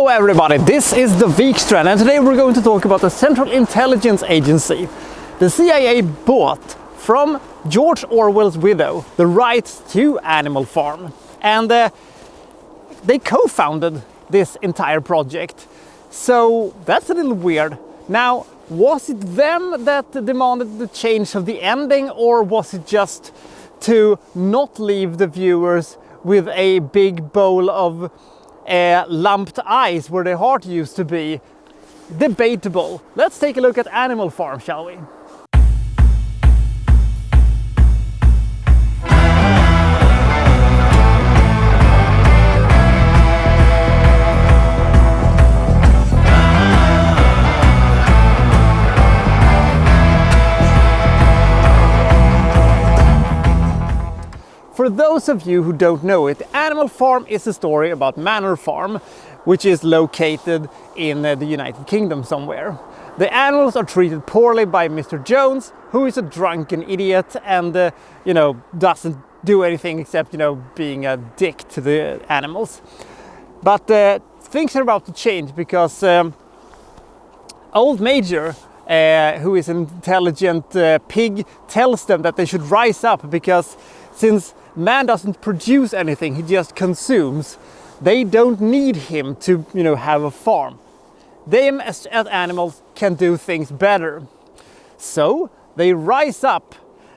Hello everybody, this is the Knivsta, and today we're going to talk about the Central Intelligence Agency. The CIA bought from George Orwell's widow the rights to Animal Farm, and they co-founded this entire project. So that's a little weird. Now, was it them that demanded the change of the ending, or was it just to not leave the viewers with a big bowl of lumped eyes where their heart used to be? Debatable. Let's take a look at Animal Farm, shall we? For those of you who don't know it, Animal Farm is a story about Manor Farm, which is located in the United Kingdom somewhere. The animals are treated poorly by Mr. Jones, who is a drunken idiot and, doesn't do anything except, being a dick to the animals. But things are about to change because Old Major, who is an intelligent pig, tells them that they should rise up because since man doesn't produce anything, he just consumes. They don't need him to, have a farm. They as animals can do things better. So they rise up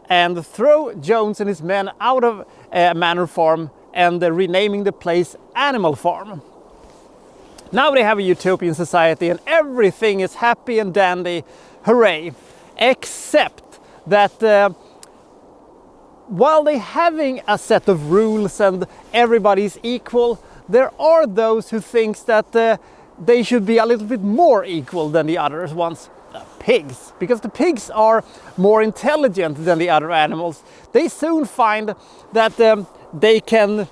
and throw Jones and his men out of Manor Farm, and they're renaming the place Animal Farm. Now they have a utopian society and everything is happy and dandy, hooray, except that while they're having a set of rules and everybody's equal, there are those who think that they should be a little bit more equal than the other ones. The pigs, because the pigs are more intelligent than the other animals. They soon find that they can,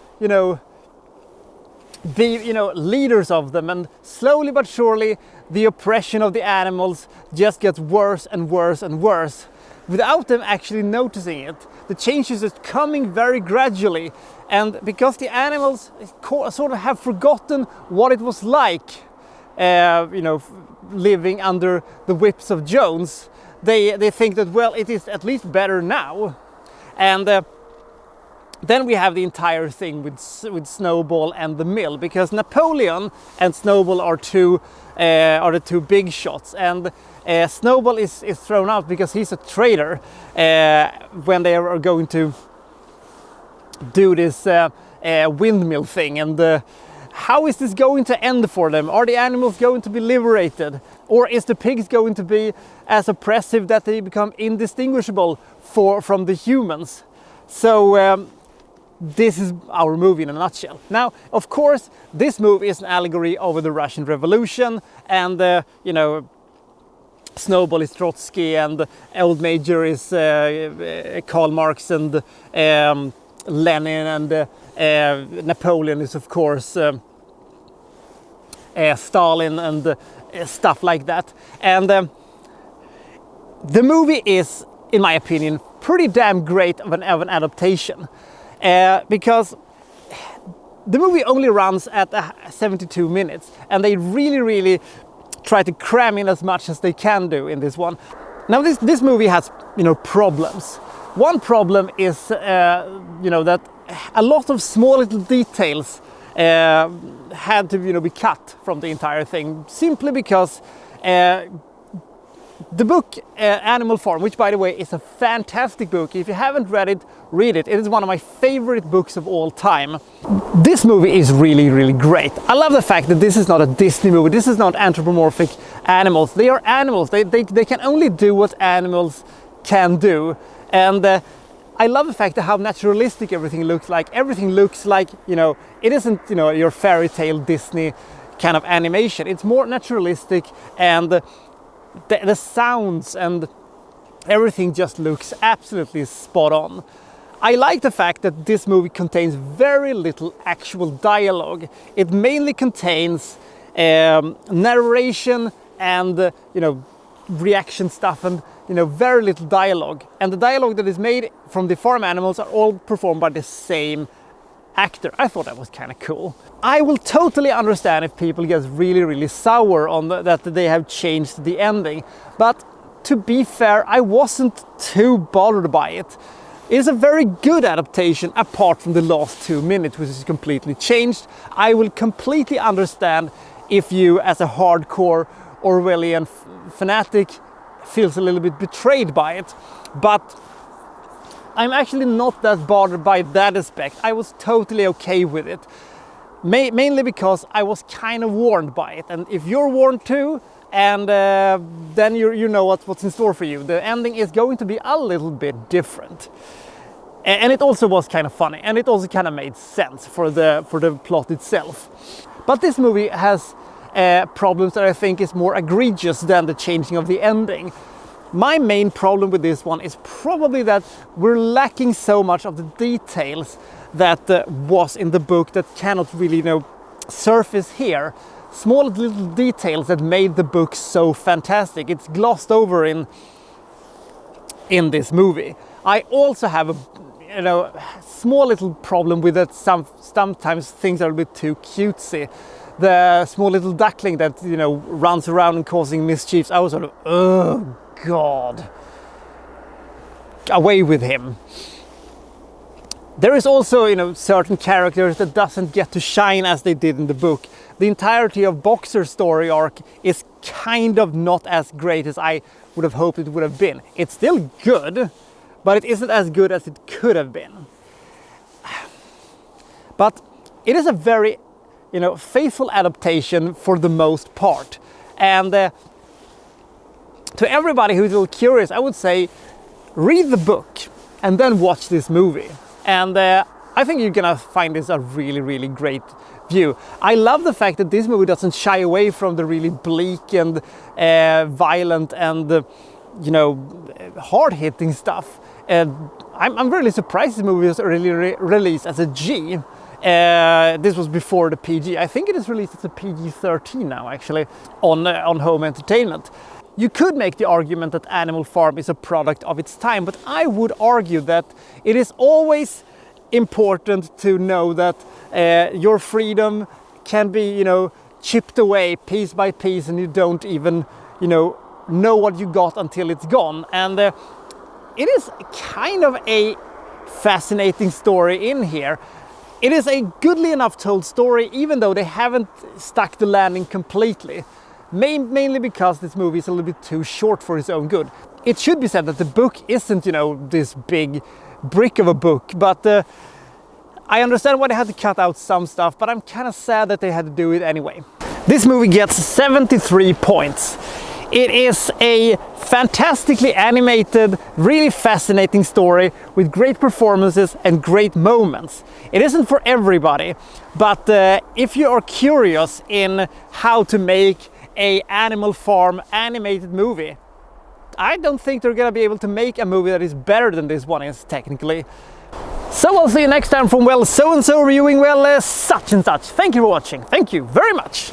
be, leaders of them, and slowly but surely the oppression of the animals just gets worse and worse and worse, without them actually noticing it. The changes are coming very gradually, and because the animals sort of have forgotten what it was like, living under the whips of Jones, they think that, well, it is at least better now. And then we have the entire thing with Snowball and the Mill, because Napoleon and Snowball are the two big shots, and Snowball is thrown out because he's a traitor when they are going to do this windmill thing. And how is this going to end for them? Are the animals going to be liberated, or is the pigs going to be as oppressive that they become indistinguishable from the humans? So this is our movie in a nutshell. Now, of course, this movie is an allegory over the Russian Revolution, and Snowball is Trotsky, and Old Major is Karl Marx, and Lenin, and Napoleon is, of course, Stalin, and stuff like that. And the movie is, in my opinion, pretty damn great of an adaptation. Because the movie only runs at 72 minutes, and they really try to cram in as much as they can do in this one. Now this movie has problems. One problem is that a lot of small little details had to be cut from the entire thing, simply because the book Animal Farm, which by the way is a fantastic book. If you haven't read it, read it. It is one of my favorite books of all time. This movie is really great. I love the fact that this is not a Disney movie. This is not anthropomorphic animals. They are animals. They can only do what animals can do. And I love the fact that how naturalistic everything looks like. Everything looks like, it isn't, your fairy tale Disney kind of animation. It's more naturalistic, and the sounds and everything just looks absolutely spot on. I like the fact that this movie contains very little actual dialogue. It mainly contains narration and reaction stuff, and very little dialogue. And the dialogue that is made from the farm animals are all performed by the same actor. I thought that was kind of cool. I will totally understand if people get really sour on that they have changed the ending, but to be fair, I wasn't too bothered by it. It is a very good adaptation apart from the last 2 minutes, which is completely changed. I will completely understand if you, as a hardcore Orwellian fanatic, feels a little bit betrayed by it, but I'm actually not that bothered by that aspect. I was totally okay with it, mainly because I was kind of warned by it, and if you're warned too, and then you know what's in store for you. The ending is going to be a little bit different, and it also was kind of funny, and it also kind of made sense for the plot itself. But this movie has problems that I think is more egregious than the changing of the ending. My main problem with this one is probably that we're lacking so much of the details that was in the book that cannot really, surface here. Small little details that made the book so fantastic. It's glossed over in this movie. I also have a small little problem with that. Sometimes things are a bit too cutesy. The small little duckling that runs around and causing mischiefs. I was sort of, oh God, away with him. There is also certain characters that doesn't get to shine as they did in the book. The entirety of Boxer's story arc is kind of not as great as I would have hoped it would have been. It's still good, but it isn't as good as it could have been. But it is a very faithful adaptation for the most part. And to everybody who's a little curious, I would say read the book and then watch this movie. And I think you're gonna find this a really great view. I love the fact that this movie doesn't shy away from the really bleak and violent and hard-hitting stuff. I'm really surprised this movie was really released as a G. This was before the PG. I think it is released as a PG-13 now, actually, on home entertainment. You could make the argument that Animal Farm is a product of its time, but I would argue that it is always important to know that your freedom can be, chipped away piece by piece, and you don't even, know what you got until it's gone. And it is kind of a fascinating story in here. It is a goodly enough told story, even though they haven't stuck the landing completely. Mainly because this movie is a little bit too short for its own good. It should be said that the book isn't, this big brick of a book, but I understand why they had to cut out some stuff, but I'm kind of sad that they had to do it anyway. This movie gets 73 points. It is a fantastically animated, really fascinating story with great performances and great moments. It isn't for everybody, but if you are curious in how to make an Animal Farm animated movie, I don't think they're gonna be able to make a movie that is better than this one is, technically. So I'll see you next time from, well, so-and-so reviewing, well, such and such. Thank you for watching. Thank you very much.